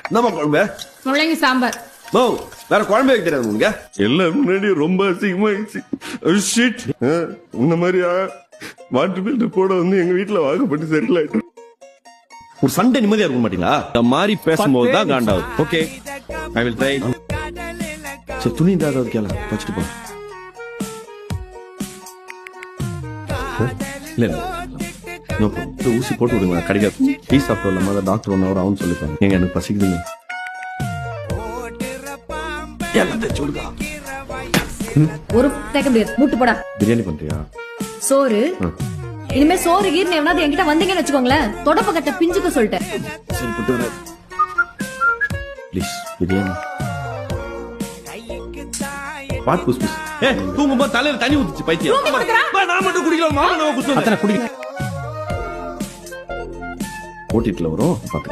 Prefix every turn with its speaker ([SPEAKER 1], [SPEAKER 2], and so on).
[SPEAKER 1] என்னம்மா குழம்பு?
[SPEAKER 2] முள்ளங்கி சாம்பார்.
[SPEAKER 1] மோ வேற குழம்பு வைக்க தெரியாது உங்க?
[SPEAKER 3] எல்லாரும் முன்னாடி ரொம்ப அசிங்கமாயிடுச்சு. ஷிட். இந்த மாதிரி வாட்டர் ஃபில்டர் போட வந்து எங்க வீட்டுல வாங்கப்பட்டு செட்டில் ஆயிட்டு.
[SPEAKER 1] ஒரு சண்டை நிம்மதியா இருக்க மாட்டீங்களா? இந்த மாதிரி பேசும்போது தான் காண்டாவது. Okay I will try. சரி துணி ஏதாவது கேள வச்சுட்டு போ. இல்ல இல்ல ஊசி போட்டு விடுங்க கிடைக்காது. டீ சாப்பிட்டு இல்லாம டாக்டர் 1 hour ஆகும்னு சொல்லிப்பாங்க. எங்க எனக்கு பசிக்குதுங்க.
[SPEAKER 2] ஒரு தேக்க முடியாது. மூட்டு போடா.
[SPEAKER 1] பிரியாணி பண்றியா?
[SPEAKER 2] சோறு இனிமே சோறு கீர்னு எவனாவது என்கிட்ட வந்தீங்கன்னு வச்சுக்கோங்களேன், தொடப்ப கட்ட பிஞ்சுக்க சொல்லிட்டேன்.
[SPEAKER 1] சரி புட்டு வர ப்ளீஸ் பிரியாணி. பாட் புஸ் புஸ். தூங்கும்போது தலையில தண்ணி ஊத்துச்சு பைத்தியம். நான் மட்டும் குடிக்கலாம். மாமா குடிக்கலாம். அத்தனை குடி. ஓட்டிட்டுல வரும் பாத்து.